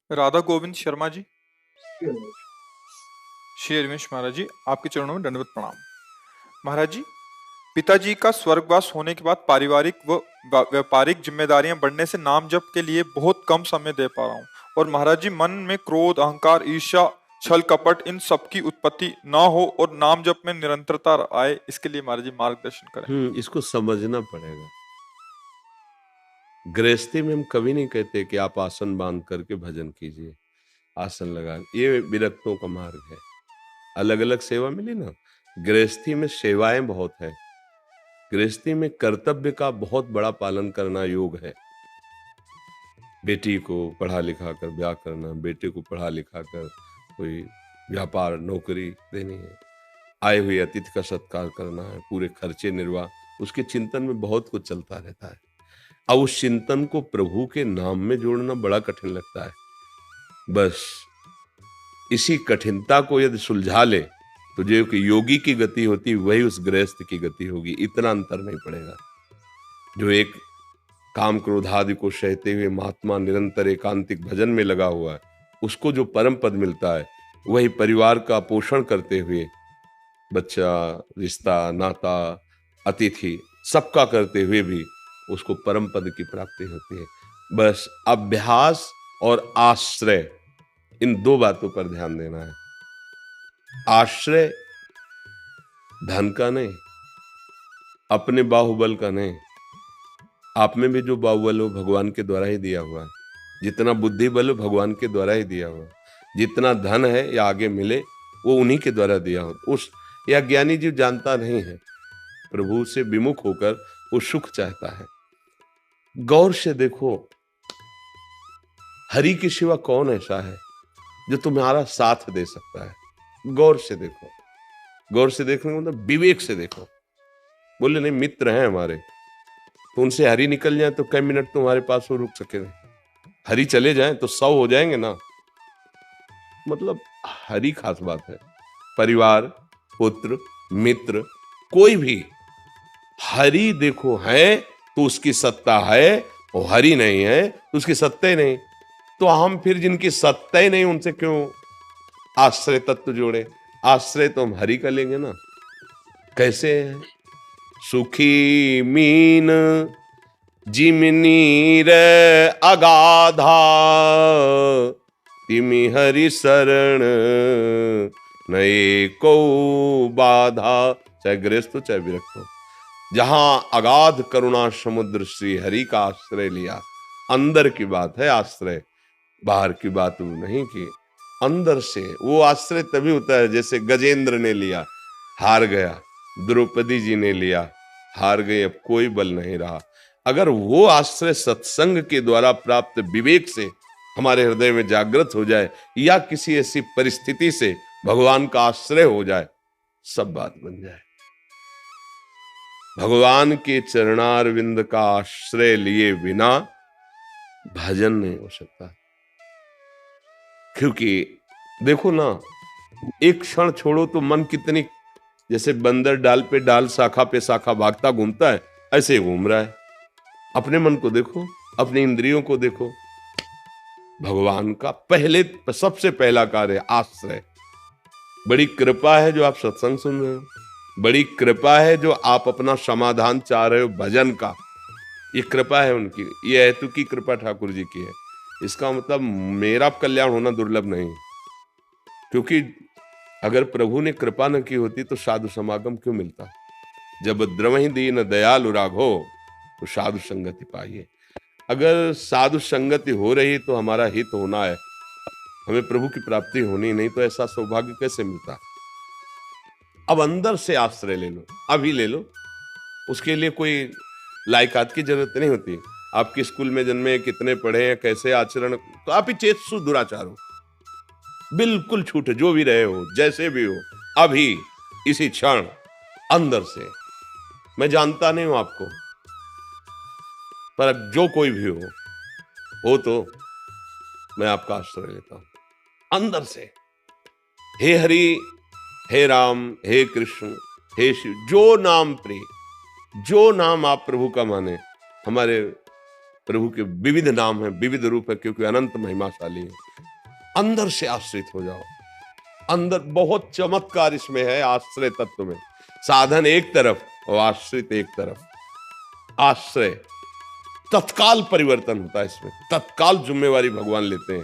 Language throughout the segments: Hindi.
राधा गोविंद शर्मा जी। श्री हरिवंश महाराज जी, आपके चरणों में दंडवत प्रणाम। महाराज जी, पिताजी का स्वर्गवास होने के बाद पारिवारिक व व्यापारिक जिम्मेदारियां बढ़ने से नाम जप के लिए बहुत कम समय दे पा रहा हूँ। और महाराज जी, मन में क्रोध, अहंकार, ईर्ष्या, छल कपट इन सब की उत्पत्ति ना हो और नाम जप में निरंतरता आए, इसके लिए महाराज जी मार्गदर्शन करें। इसको समझना पड़ेगा। गृहस्थी में हम कभी नहीं कहते कि आप आसन बांध करके भजन कीजिए, आसन लगा, ये विरक्तों का मार्ग है। अलग अलग सेवा मिली ना। गृहस्थी में सेवाएं बहुत है, गृहस्थी में कर्तव्य का बहुत बड़ा पालन करना योग है। बेटी को पढ़ा लिखा कर ब्याह करना, बेटे को पढ़ा लिखा कर कोई व्यापार नौकरी देनी है, आए हुए अतिथि का सत्कार करना है, पूरे खर्चे निर्वाह, उसके चिंतन में बहुत कुछ चलता रहता है। अब उस चिंतन को प्रभु के नाम में जोड़ना बड़ा कठिन लगता है। बस इसी कठिनता को यदि सुलझा ले तो जो कि योगी की गति होती वही उस गृहस्थ की गति होगी। इतना अंतर नहीं पड़ेगा। जो एक काम क्रोध आदि को सहते हुए महात्मा निरंतर एकांतिक भजन में लगा हुआ है, उसको जो परम पद मिलता है, वही परिवार का पोषण करते हुए बच्चा, रिश्ता, नाता, अतिथि सबका करते हुए भी उसको परम पद की प्राप्ति होती है। बस अभ्यास और आश्रय, इन दो बातों पर ध्यान देना है। आश्रय धन का नहीं, अपने बाहुबल का नहीं। आप में भी जो बाहुबल हो भगवान के द्वारा ही दिया हुआ है। जितना बुद्धि बल हो भगवान के द्वारा ही दिया हुआ। जितना धन है या आगे मिले वो उन्हीं के द्वारा दिया हो। उस या ज्ञानी जीव जानता नहीं है, प्रभु से विमुख होकर वो सुख चाहता है। गौर से देखो, हरि के सिवा कौन ऐसा है जो तुम्हारा साथ दे सकता है? गौर से देखो। गौर से देखने का मतलब विवेक से देखो। बोले नहीं मित्र हैं हमारे, तो उनसे हरि निकल जाए तो कई मिनट तुम्हारे पास वो रुक सके नहीं। हरि चले जाए तो 100 हो जाएंगे ना। मतलब हरि खास बात है। परिवार, पुत्र, मित्र, कोई भी हरि देखो है तो उसकी सत्ता है, और हरि नहीं है तो उसकी सत्ता ही नहीं। तो हम फिर जिनकी सत्ता ही नहीं उनसे क्यों आश्रय तत्व जोड़े? आश्रय तो हम हरि का लेंगे ना। कैसे है? सुखी मीन जिमनीर अगाधा, तिमि हरि शरण नए को बाधा। चाहे गृहस्थ हो चाहे विरक्त हो, जहां अगाध करुणा समुद्र श्री हरि का आश्रय लिया। अंदर की बात है आश्रय, बाहर की बात नहीं की। अंदर से वो आश्रय तभी होता है जैसे गजेंद्र ने लिया, हार गया। द्रौपदी जी ने लिया, हार गए, अब कोई बल नहीं रहा। अगर वो आश्रय सत्संग के द्वारा प्राप्त विवेक से हमारे हृदय में जागृत हो जाए, या किसी ऐसी परिस्थिति से भगवान का आश्रय हो जाए, सब बात बन जाए। भगवान के चरणारविंद का आश्रय लिए बिना भजन नहीं हो सकता। क्योंकि देखो ना, एक क्षण छोड़ो तो मन कितनी, जैसे बंदर डाल पे डाल, शाखा पे शाखा भागता घूमता है, ऐसे घूम रहा है। अपने मन को देखो, अपनी इंद्रियों को देखो। भगवान का पहले सबसे पहला कार्य आश्रय। बड़ी कृपा है जो आप सत्संग सुन रहे हो, बड़ी कृपा है जो आप अपना समाधान चाह रहे हो भजन का। ये कृपा है उनकी, ये हेतु की कृपा ठाकुर जी की है। इसका मतलब मेरा कल्याण होना दुर्लभ नहीं। क्योंकि अगर प्रभु ने कृपा न की होती तो साधु समागम क्यों मिलता? जब द्रवहि दीन दयालु राघो तो साधु संगति पाइए। अगर साधु संगति हो रही तो हमारा हित होना है, हमें प्रभु की प्राप्ति होनी, नहीं तो ऐसा सौभाग्य कैसे मिलता? अब अंदर से आश्रय ले लो, अभी ले लो। उसके लिए कोई लायकात की जरूरत नहीं होती। आपके स्कूल में जन्मे, कितने पढ़े हैं, कैसे आचरण, तो आप ही चेतसु दुराचार हो, बिल्कुल छूटे, जो भी रहे हो, जैसे भी हो, अभी इसी क्षण अंदर से। मैं जानता नहीं हूं आपको, पर अब जो कोई भी हो तो मैं आपका आश्रय लेता हूं अंदर से। हे हरि, हे राम, हे कृष्ण, हे शिव, जो नाम प्रिय, जो नाम आप प्रभु का माने। हमारे प्रभु के विविध नाम हैं, विविध रूप है, क्योंकि अनंत महिमाशाली है। अंदर से आश्रित हो जाओ। अंदर बहुत चमत्कार इसमें है, आश्रय तत्व में। साधन एक तरफ और आश्रित एक तरफ। आश्रय तत्काल परिवर्तन होता है इसमें, तत्काल जिम्मेवारी भगवान लेते हैं।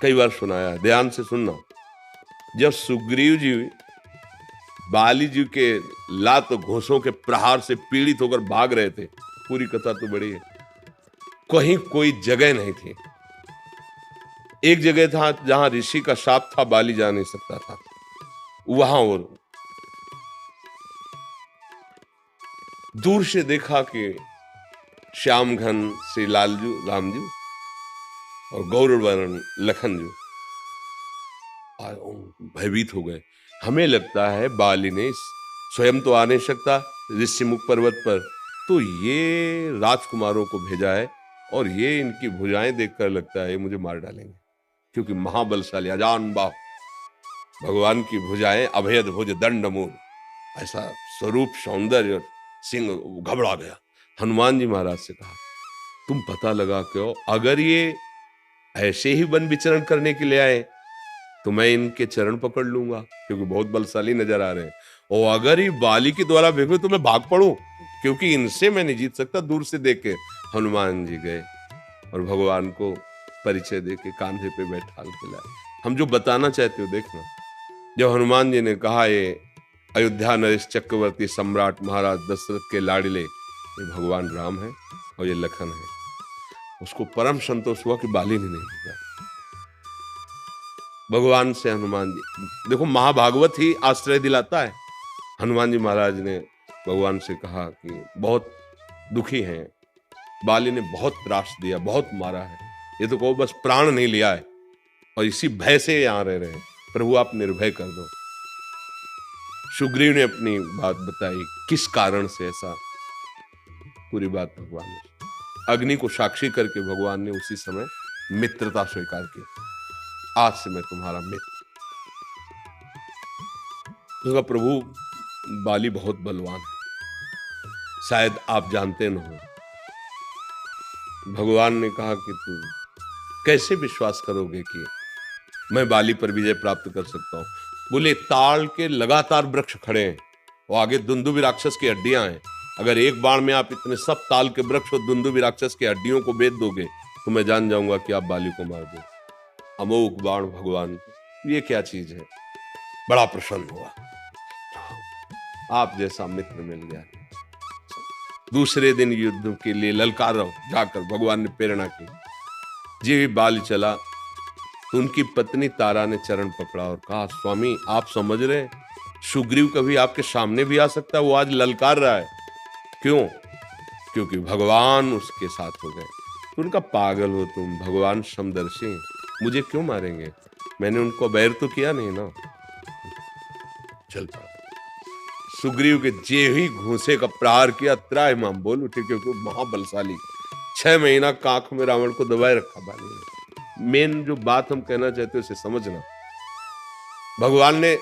कई बार सुनाया, ध्यान से सुनना। जब सुग्रीव जी बाली जी के लात घोंसों के प्रहार से पीड़ित होकर भाग रहे थे, पूरी कथा तो बड़ी है, कहीं कोई जगह नहीं थी। एक जगह था जहां ऋषि का शाप था, बाली जा नहीं सकता था वहां। और दूर से देखा कि श्याम घन श्री लालजू रामजू और गौरव वर्ण लखनजू भयभीत हो गए। हमें लगता है बाली ने स्वयं तो आ नहीं सकता ऋषिमुख पर्वत पर, तो ये राजकुमारों को भेजा है और ये इनकी भुजाएं देखकर लगता है ये मुझे मार डालेंगे, क्योंकि महाबलशाली अजान बाह भगवान की भुजाएं, अभेद भुज दंड मूल, ऐसा स्वरूप सौंदर्य और सिंह। घबरा गया। हनुमान जी महाराज से कहा तुम पता लगा क्यों, अगर ये ऐसे ही वन विचरण करने के लिए आए तो मैं इनके चरण पकड़ लूंगा, क्योंकि बहुत बलशाली नजर आ रहे हैं, और अगर ये बाली के द्वारा भेजे तो मैं भाग पड़ूं, क्योंकि इनसे मैं नहीं जीत सकता। दूर से देख के हनुमान जी गए और भगवान को परिचय दे के कांधे पे बैठा के लाए। हम जो बताना चाहते हो देखना। जब हनुमान जी ने कहा ये अयोध्या नरेश चक्रवर्ती सम्राट महाराज दशरथ के लाडले ये भगवान राम है और ये लखन है, उसको परम संतोष हुआ कि बाली ने नहीं भेजा। भगवान से हनुमान जी, देखो महाभागवत ही आश्रय दिलाता है। हनुमान जी महाराज ने भगवान से कहा कि बहुत दुखी हैं, बाली ने बहुत त्रास दिया, बहुत मारा है, ये तो कहो बस प्राण नहीं लिया है और इसी भय से यहां रह रहे हैं, प्रभु आप निर्भय कर दो। सुग्रीव ने अपनी बात बताई, किस कारण से ऐसा, पूरी बात भगवान ने अग्नि को साक्षी करके भगवान ने उसी समय मित्रता स्वीकार की, आज से मैं तुम्हारा मित्र। तो प्रभु बाली बहुत बलवान है, शायद आप जानते न हो। भगवान ने कहा कि तुम कैसे विश्वास करोगे कि मैं बाली पर विजय प्राप्त कर सकता हूं। बोले ताल के लगातार वृक्ष खड़े हैं और आगे दुंदुभी राक्षस की हड्डियां हैं, अगर एक बाण में आप इतने सब ताल के वृक्ष और दुंदुभी राक्षस की हड्डियों को बेच दोगे तो मैं जान जाऊंगा कि आप बाली को मार दो। अमोघ बाण भगवान, ये क्या चीज है। बड़ा प्रसन्न हुआ, आप जैसा मित्र मिल गया। दूसरे दिन युद्ध के लिए ललकारो जाकर भगवान ने प्रेरणा की। जी बाली चला तो उनकी पत्नी तारा ने चरण पकड़ा और कहा स्वामी आप समझ रहे हैं सुग्रीव कभी आपके सामने भी आ सकता है, वो आज ललकार रहा है। क्यों? क्योंकि भगवान उसके साथ हो गए। तो उनका पागल हो तुम, भगवान समदर्शी, मुझे क्यों मारेंगे, मैंने उनको बैर तो किया नहीं ना। चल पड़ा। सुग्रीव के जे ही घूंसे का प्रहार किया, त्राहिमाम बोल उठे, क्योंकि महाबलशाली 6 महीना कांख में रावण को दबाए रखा बाली ने। मेन जो बात हम कहना चाहते हैं उसे समझना। भगवान ने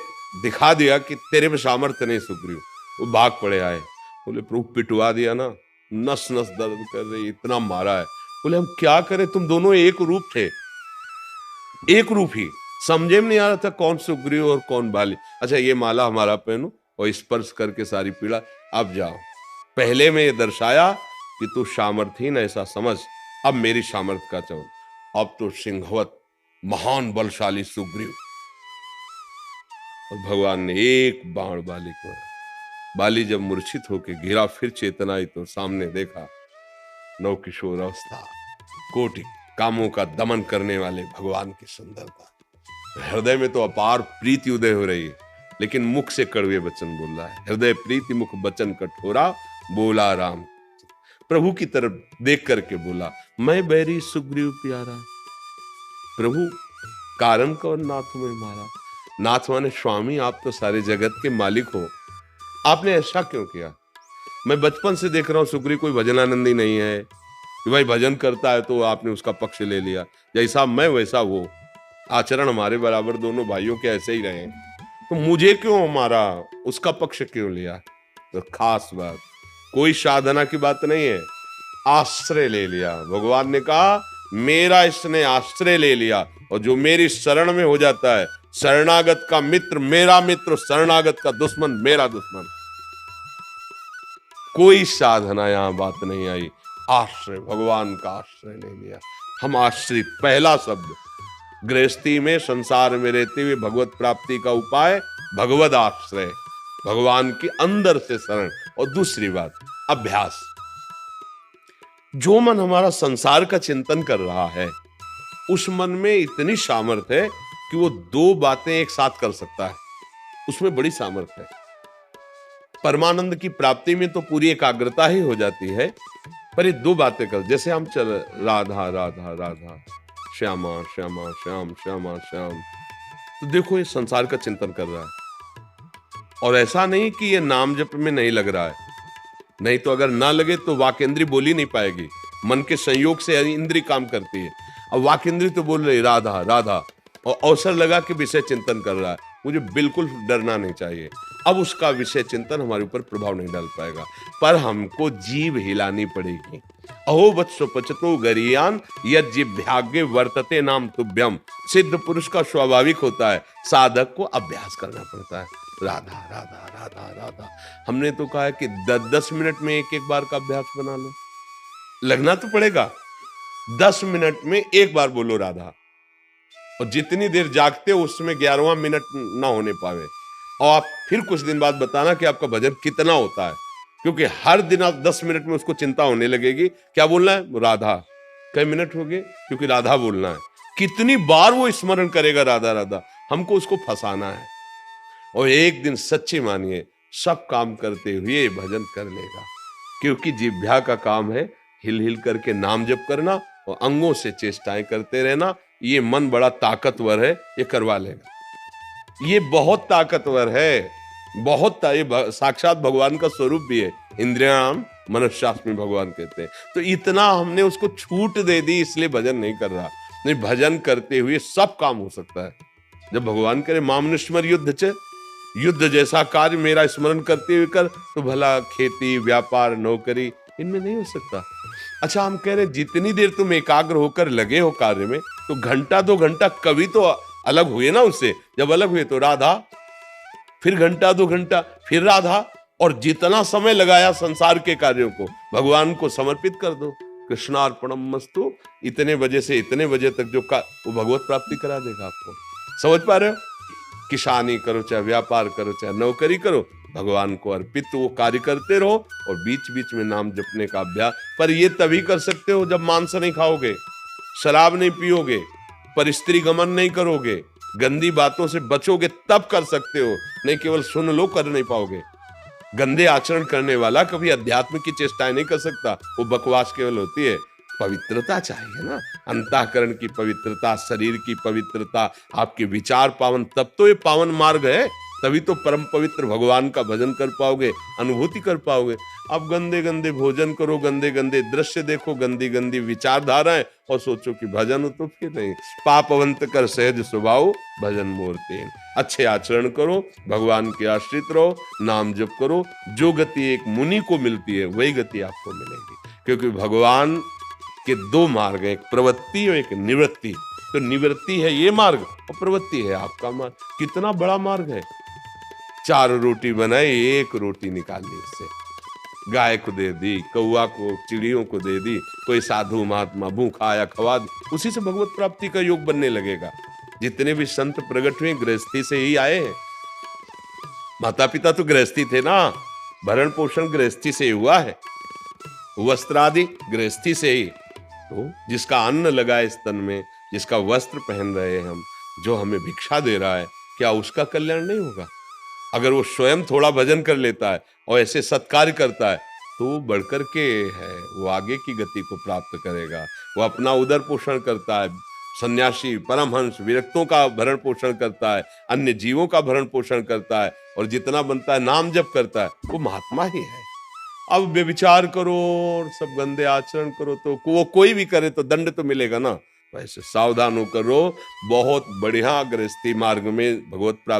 दिखा दिया कि तेरे में सामर्थ्य नहीं सुग्रीव, वो भाग पड़े आए। बोले प्रभु पिटवा दिया ना, नस नस दर्द कर रही, इतना मारा है। बोले हम क्या करें, तुम दोनों एक रूप थे, एक रूप ही, समझे में नहीं आ रहा था कौन सुग्रीव और कौन बाली। अच्छा ये माला हमारा पहनो और स्पर्श करके सारी पीड़ा, अब जाओ। पहले में ये दर्शाया कि तू सामर्थहीन ऐसा समझ, अब मेरी सामर्थ्य का चवन, अब तो सिंहवत महान बलशाली सुग्रीव। और भगवान ने एक बाण बाली को, बाली जब मूर्छित होकर गिरा, फिर चेतना आई तो सामने देखा नव किशोर अवस्था, कोटि कामों का दमन करने वाले भगवान की सुंदरता। हृदय में तो अपार प्रीति उदय हो रही है, लेकिन मुख से कड़वे वचन बोल रहा है। हृदय प्रीति मुख वचन कठोरा, बोला राम। प्रभु की तरफ देख करके बोला मैं बैरी सुग्रीव प्यारा। प्रभु कारण कौन नाथ में मारा। नाथ माने स्वामी, आप तो सारे जगत के मालिक हो, आपने ऐसा क्यों किया। मैं बचपन से देख रहा हूं सुग्रीव कोई भजनानंदी नहीं है कि भाई भजन करता है तो आपने उसका पक्ष ले लिया, जैसा मैं वैसा वो, आचरण हमारे बराबर दोनों भाइयों के ऐसे ही रहे, तो मुझे क्यों मारा, उसका पक्ष क्यों लिया। तो खास बात, कोई साधना की बात नहीं है, आश्रय ले लिया। भगवान ने कहा मेरा इसने आश्रय ले लिया और जो मेरी शरण में हो जाता है, शरणागत का मित्र मेरा मित्र, शरणागत का दुश्मन मेरा दुश्मन। कोई साधना यहां बात नहीं आई, आश्रय, भगवान का आश्रय ले लिया। हम आश्रित, पहला शब्द गृहस्थी में, संसार में रहते हुए भगवत प्राप्ति का उपाय भगवद आश्रय, भगवान के अंदर से शरण। और दूसरी बात अभ्यास। जो मन हमारा संसार का चिंतन कर रहा है, उस मन में इतनी सामर्थ्य है कि वो दो बातें एक साथ कर सकता है, उसमें बड़ी सामर्थ्य है। परमानंद की प्राप्ति में तो पूरी एकाग्रता ही हो जाती है, पर ये दो बातें कर, जैसे हम चल राधा राधा राधा, श्यामा श्यामा श्याम श्यामा श्याम, तो देखो ये संसार का चिंतन कर रहा है। और ऐसा नहीं कि ये नाम जप में नहीं लग रहा है, नहीं तो अगर ना लगे तो वाक इंद्री बोली नहीं पाएगी। मन के संयोग से इंद्री काम करती है। अब वाक इंद्री तो बोल रही राधा राधा, और अवसर लगा कि विषय चिंतन कर रहा है, मुझे बिल्कुल डरना नहीं चाहिए। अब उसका विषय चिंतन हमारे ऊपर प्रभाव नहीं डाल पाएगा, पर हमको जीभ हिलानी पड़ेगी। अहो वत्सो पचतो गरियान यद जिह्वाग्रे वर्तते नाम तुभ्यम। सिद्ध पुरुष का स्वाभाविक होता है, साधक को अभ्यास करना पड़ता है। राधा राधा राधा राधा, हमने तो कहा है कि 10-10 मिनट में एक एक बार का अभ्यास बना लो। लगना तो पड़ेगा, 10 मिनट में एक बार बोलो राधा। और जितनी देर जागते हो उसमें 11वां मिनट ना होने पावे, और आप फिर कुछ दिन बाद बताना कि आपका भजन कितना होता है, क्योंकि हर दिन आप 10 मिनट में उसको चिंता होने लगेगी, क्या बोलना है राधा। कई मिनट हो गए, क्योंकि राधा बोलना है। कितनी बार वो स्मरण करेगा राधा राधा, हमको उसको फंसाना है। और एक दिन सच्ची मानिए सब काम करते हुए भजन कर लेगा, क्योंकि जिह्वा का काम है हिल हिल करके नाम जप करना और अंगों से चेष्टाएं करते रहना। ये मन बड़ा ताकतवर है, ये करवा लेगा। ये बहुत ताकतवर है, बहुत ये साक्षात भगवान का स्वरूप भी है। इंद्रियाणाम मनश्चास्मि भगवान कहते हैं। तो इतना हमने उसको छूट दे दी, इसलिए भजन नहीं कर रहा। नहीं, भजन करते हुए सब काम हो सकता है। जब भगवान करे मामनुस्मर युद्ध च, युद्ध जैसा कार्य मेरा स्मरण करते हुए कर, तो भला खेती व्यापार नौकरी इनमें नहीं हो सकता। अच्छा, हम कह रहे जितनी देर तुम एकाग्र होकर लगे हो कार्य में, तो घंटा 2 घंटा कभी तो अलग हुए ना उससे। जब अलग हुए तो राधा, फिर घंटा 2 घंटा फिर राधा, और जितना समय लगाया संसार के कार्यों को भगवान को समर्पित कर दो। कृष्णार्पणम मस्तु, इतने बजे से इतने बजे तक जो वो भगवत प्राप्ति करा देगा आपको। समझ पा रहे हो? किसानी करो चाहे व्यापार करो चाहे नौकरी करो, भगवान को अर्पित वो कार्य करते रहो, और बीच बीच में नाम जपने का अभ्यास। पर ये तभी कर सकते हो जब मांस नहीं खाओगे, शराब नहीं पियोगे, पर स्त्री गमन नहीं करोगे, गंदी बातों से बचोगे, तब कर सकते हो। नहीं केवल सुन लो, कर नहीं पाओगे। गंदे आचरण करने वाला कभी अध्यात्म की चेष्टाएं नहीं कर सकता, वो बकवास केवल होती है। पवित्रता चाहिए ना, अंतःकरण की पवित्रता, शरीर की पवित्रता, आपके विचार पावन, तब तो ये पावन मार्ग है। तभी तो परम पवित्र भगवान का भजन कर पाओगे, अनुभूति कर पाओगे। अब गंदे गंदे भोजन करो, गंदे गंदे दृश्य देखो, गंदी गंदी विचारधाराएं, और सोचो कि भजन हो, तो फिर नहीं। पापवंत कर सहज स्वभाव भजन मूर्ति। अच्छे आचरण करो, भगवान के आश्रित रहो, नाम जप करो। जो गति एक मुनि को मिलती है वही गति आपको मिलेगी, क्योंकि भगवान के 2 मार्ग हैं, एक प्रवृत्ति और एक निवृत्ति। तो निवृत्ति है ये मार्ग, और प्रवृत्ति है आपका मार्ग। कितना बड़ा मार्ग है। 4 रोटी बनाई, 1 रोटी निकाल ली उससे, गाय को दे दी, कौआ को, चिड़ियों को दे दी, कोई साधु महात्मा भूखा आया खवा दी, उसी से भगवत प्राप्ति का योग बनने लगेगा। जितने भी संत प्रकट हुए गृहस्थी से ही आए हैं। माता पिता तो गृहस्थी थे ना, भरण पोषण गृहस्थी से हुआ है, वस्त्र आदि गृहस्थी से ही। तो जिसका अन्न लगा है स्तन में, जिसका वस्त्र पहन रहे हैं हम, जो हमें भिक्षा दे रहा है, क्या उसका कल्याण नहीं होगा? अगर वो स्वयं थोड़ा भजन कर लेता है और ऐसे सत्कार्य करता है, तो वो बढ़कर के है, वो आगे की गति को प्राप्त करेगा। वो अपना उदर पोषण करता है, सन्यासी परमहंस विरक्तों का भरण पोषण करता है, अन्य जीवों का भरण पोषण करता है, और जितना बनता है नाम जप करता है, वो महात्मा ही है। अब व्यभिचार करो और सब गंदे आचरण करो, तो वो कोई भी करे तो दंड तो मिलेगा ना। वैसे सावधान होकर रहो, बहुत बढ़िया गृहस्थी मार्ग में भगवत प्राप्ति